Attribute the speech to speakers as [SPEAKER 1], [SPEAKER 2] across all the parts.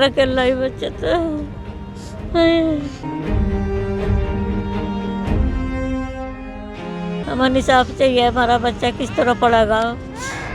[SPEAKER 1] मेरा अकेला ही बच्चा था। हमें इंसाफ चाहिए, हमारा बच्चा किस तरह पड़ेगा।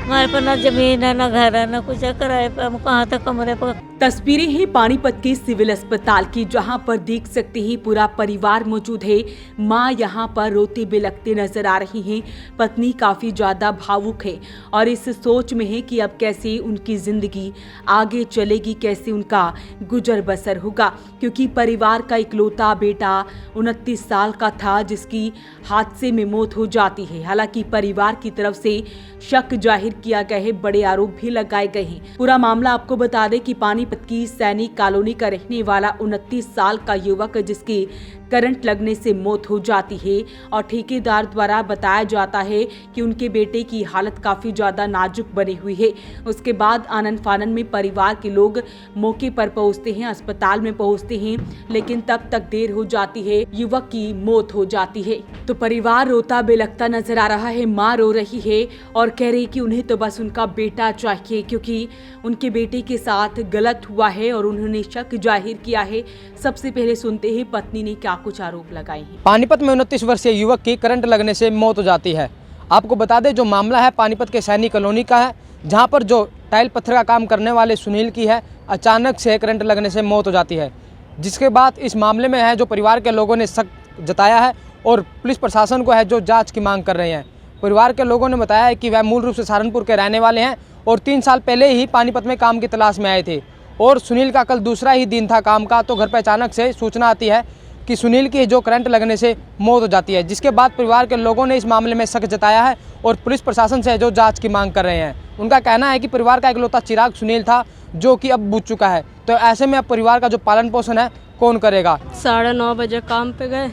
[SPEAKER 1] हमारे पास ना जमीन है, ना घर है, ना कुछ है, किराए पे हम कहाँ तक कमरे पर।
[SPEAKER 2] तस्वीरें हैं पानीपत के सिविल अस्पताल की, जहां पर देख सकते हैं पूरा परिवार मौजूद है। मां यहां पर रोते बिलखते नजर आ रही हैं। पत्नी काफी ज्यादा भावुक है और इस सोच में है कि अब कैसे उनकी जिंदगी आगे चलेगी, कैसे उनका गुजर बसर होगा, क्योंकि परिवार का इकलौता बेटा 29 साल का था जिसकी हादसे में मौत हो जाती है। हालांकि परिवार की तरफ से शक जाहिर किया गया है, बड़े आरोप भी लगाए गए हैं। पूरा मामला आपको बता दें कि पानीपत की सैनिक कॉलोनी का रहने वाला 29 साल का युवक जिसकी करंट लगने से मौत हो जाती है और ठेकेदार द्वारा बताया जाता है कि उनके बेटे की हालत काफी ज्यादा नाजुक बनी हुई है। उसके बाद आनन फानन में परिवार के लोग मौके पर पहुंचते हैं, अस्पताल में पहुंचते हैं, लेकिन तब तक देर हो जाती है, युवक की मौत हो जाती है। तो परिवार रोता बेलखता नजर आ रहा है। माँ रो रही है और कह रही कि उन्हें तो बस उनका बेटा चाहिए, क्योंकि उनके बेटे के साथ गलत हुआ है और उन्होंने शक जाहिर किया है। सबसे पहले सुनते हैं पत्नी ने क्या कुछ आरोप लगाए हैं।
[SPEAKER 3] पानीपत में 29 वर्षीय युवक की करंट लगने से मौत हो जाती है। आपको बता दें जो मामला है पानीपत के सैनिक कॉलोनी का है, जहां पर जो टाइल पत्थर का काम करने वाले सुनील की है, अचानक से करंट लगने से मौत हो जाती है। जिसके बाद इस मामले में है जो परिवार के लोगों ने शक जताया है और पुलिस प्रशासन को है जो जाँच की मांग कर रहे हैं। परिवार के लोगों ने बताया है कि वह मूल रूप से सहारनपुर के रहने वाले हैं और 3 साल पहले ही पानीपत में काम की तलाश में आए थे और सुनील का कल दूसरा ही दिन था काम का, तो घर पर अचानक से सूचना आती है कि सुनील की जो करंट लगने से मौत हो जाती है। जिसके बाद परिवार के लोगों ने इस मामले में शक जताया है और पुलिस प्रशासन से जो जांच की मांग कर रहे हैं। उनका कहना है कि परिवार का इकलौता चिराग सुनील था जो कि अब बुझ चुका है, तो ऐसे में अब परिवार का जो पालन पोषण है कौन करेगा।
[SPEAKER 4] 9:30 बजे काम पे गए,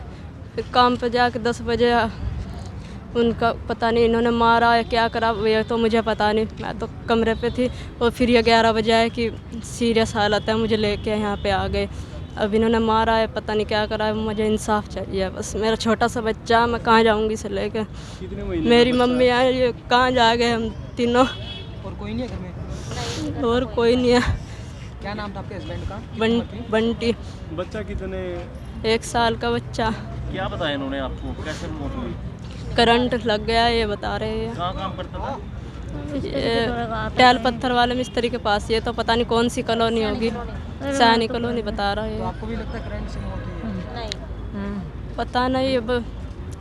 [SPEAKER 4] फिर काम पे जाके 10 बजे उनका पता नहीं इन्होंने मारा या क्या करा, ये तो मुझे पता नहीं, मैं तो कमरे पे थी। और फिर ये 11 बजे आए कि सीरियस हालत है, मुझे लेके यहाँ पे आ गए। अब इन्होंने मारा है, पता नहीं क्या करा है, मुझे इंसाफ चाहिए बस। मेरा छोटा सा बच्चा, मैं कहाँ जाऊँगी इसे लेके। मेरी मम्मी आई, ये कहाँ जा गए हम तीनों।
[SPEAKER 3] और कोई नहीं है घर में?
[SPEAKER 4] और कोई नहीं है।
[SPEAKER 3] क्या नाम था आपके हस्बैंड का?
[SPEAKER 4] बंटी।
[SPEAKER 5] बच्चा कितने?
[SPEAKER 4] 1 साल का बच्चा।
[SPEAKER 5] क्या बताया इन्होंने आपको, कैसे मौत हुई?
[SPEAKER 4] करंट लग गया ये बता रहे हैं।
[SPEAKER 5] कहाँ काम करता था?
[SPEAKER 4] टाइल पत्थर वाले मिस्त्री के पास। ये तो पता नहीं कौन सी कॉलोनी होगी, सैनिक कॉलोनी बता रहे हैं।
[SPEAKER 3] तो आपको भी लगता है करंट से मौत हुई है?
[SPEAKER 4] नहीं पता नहीं, अब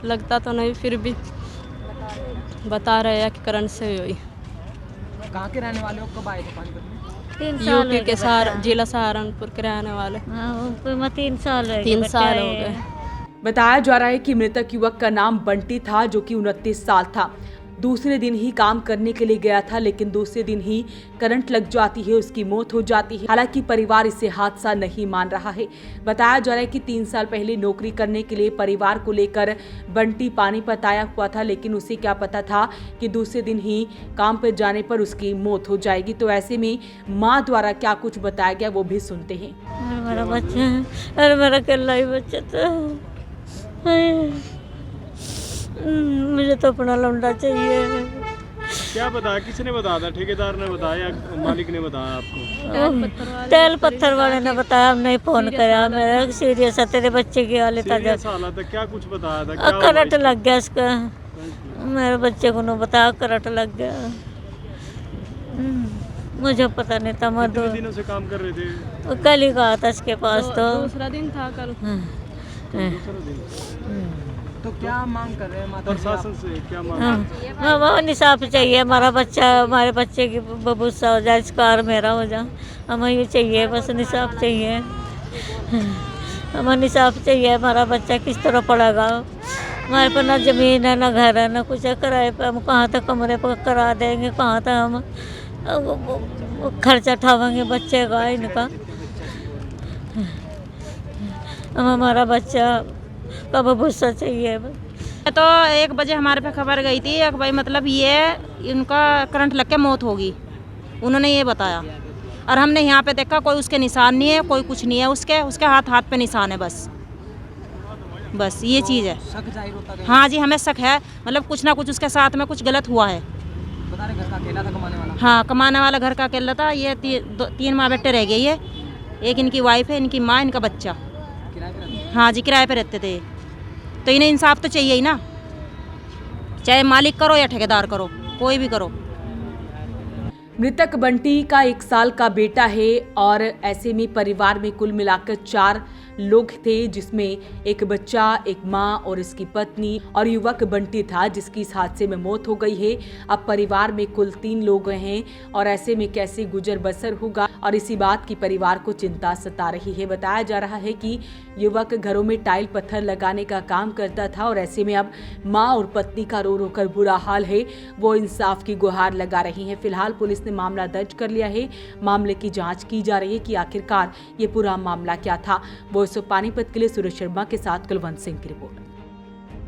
[SPEAKER 4] लगता तो नहीं, फिर भी बता रहे हैं कि करंट से हुई।
[SPEAKER 3] कहाँ के रहने वाले हो, कब आए थे पानीपत में?
[SPEAKER 1] 3 साल
[SPEAKER 4] यूपी के जिला सहारनपुर के रहने वाले।
[SPEAKER 1] 3 साल
[SPEAKER 4] 3 साल हो गए।
[SPEAKER 2] बताया जा रहा है कि मृतक युवक का नाम बंटी था जो कि 29 साल था। दूसरे दिन ही काम करने के लिए गया था, लेकिन दूसरे दिन ही करंट लग जाती है, उसकी मौत हो जाती है। हालांकि परिवार इसे हादसा नहीं मान रहा है। बताया जा रहा है कि 3 साल पहले नौकरी करने के लिए परिवार को लेकर बंटी पानीपत आया हुआ था, लेकिन उसे क्या पता था कि दूसरे दिन ही काम पर जाने पर उसकी मौत हो जाएगी। तो ऐसे में माँ द्वारा क्या कुछ बताया गया वो भी सुनते हैं।
[SPEAKER 1] मेरा बच्चा, अरे मेरा अकेला ही बच्चा था। मुझे तो अपना लौंडा चाहिए।
[SPEAKER 5] क्या बताया, किसने बताया था? ठेकेदार ने बताया, मालिक ने बताया आपको?
[SPEAKER 1] टाइल पत्थर वाले ने बताया, हमने फोन कराया। मेरा सीरियस है, तेरे बच्चे की हालत
[SPEAKER 5] सीरियस हालत है, क्या कुछ बताया था? क्या
[SPEAKER 1] करंट लग गया इसका, मेरे बच्चे को नहीं बताया करंट लग गया। मुझे पता नहीं था। मैं 2
[SPEAKER 5] दिनों से काम कर रहे थे?
[SPEAKER 1] कल ही गया था इसके पास। तो
[SPEAKER 4] दूसरा दिन था कल।
[SPEAKER 3] तो क्या मांग कर रहे हैं माता जी?
[SPEAKER 5] प्रशासन से क्या मांग?
[SPEAKER 1] वो इंसाफ चाहिए। हमारा बच्चा, हमारे बच्चे की बबूसा हो जाए, इसकार मेरा हो जाए। हमें ये चाहिए, बस इंसाफ चाहिए। हमें इंसाफ चाहिए। हमारा बच्चा किस तरह पड़ेगा। हमारे पास ना जमीन है, ना घर है, ना कुछ है, किराए पे हम कहाँ तक कमरे पर करा देंगे, कहाँ तक हम खर्चा उठावेंगे बच्चे का, इनका। हम हमारा बच्चा का बबूसा चाहिए।
[SPEAKER 6] तो 1 बजे हमारे पे खबर गई थी कि भाई मतलब ये इनका करंट लग के मौत होगी, उन्होंने ये बताया। और हमने यहाँ पे देखा कोई उसके निशान नहीं है, कोई कुछ नहीं है, उसके हाथ पे निशान है, बस ये चीज़ है।
[SPEAKER 3] शक जाहिर होता है?
[SPEAKER 6] हाँ जी, हमें शक है, मतलब कुछ ना कुछ उसके साथ में कुछ गलत हुआ है।
[SPEAKER 3] बता रहे घर का अकेला था कमाने वाला?
[SPEAKER 6] हाँ, कमाने वाला घर का अकेला था। ये 3 माँ बेटे रह गए ये, एक इनकी वाइफ है, इनकी माँ, इनका बच्चा। हाँ जी, किराए पे रहते थे। तो इन्हें इंसाफ तो चाहिए ही ना, चाहे मालिक करो या ठेकेदार करो, कोई भी करो।
[SPEAKER 2] मृतक बंटी का 1 साल का बेटा है और ऐसे में परिवार में कुल मिलाकर 4 लोग थे, जिसमें एक बच्चा, एक मां और इसकी पत्नी और युवक बंटी था, जिसकी इस हादसे में मौत हो गई है। अब परिवार में कुल 3 लोग हैं और ऐसे में कैसे गुजर बसर होगा और इसी बात की परिवार को चिंता सता रही है। बताया जा रहा है कि युवक घरों में टाइल पत्थर लगाने का काम करता था और ऐसे में अब मां और पत्नी का रो रो कर बुरा हाल है। वो इंसाफ की गुहार लगा रही हैं। फिलहाल पुलिस ने मामला दर्ज कर लिया है। मामले की जांच की जा रही है कि आखिरकार ये पूरा मामला क्या था। वो पानीपत के लिए सुरेश शर्मा के साथ कुलवंत सिंह की रिपोर्ट।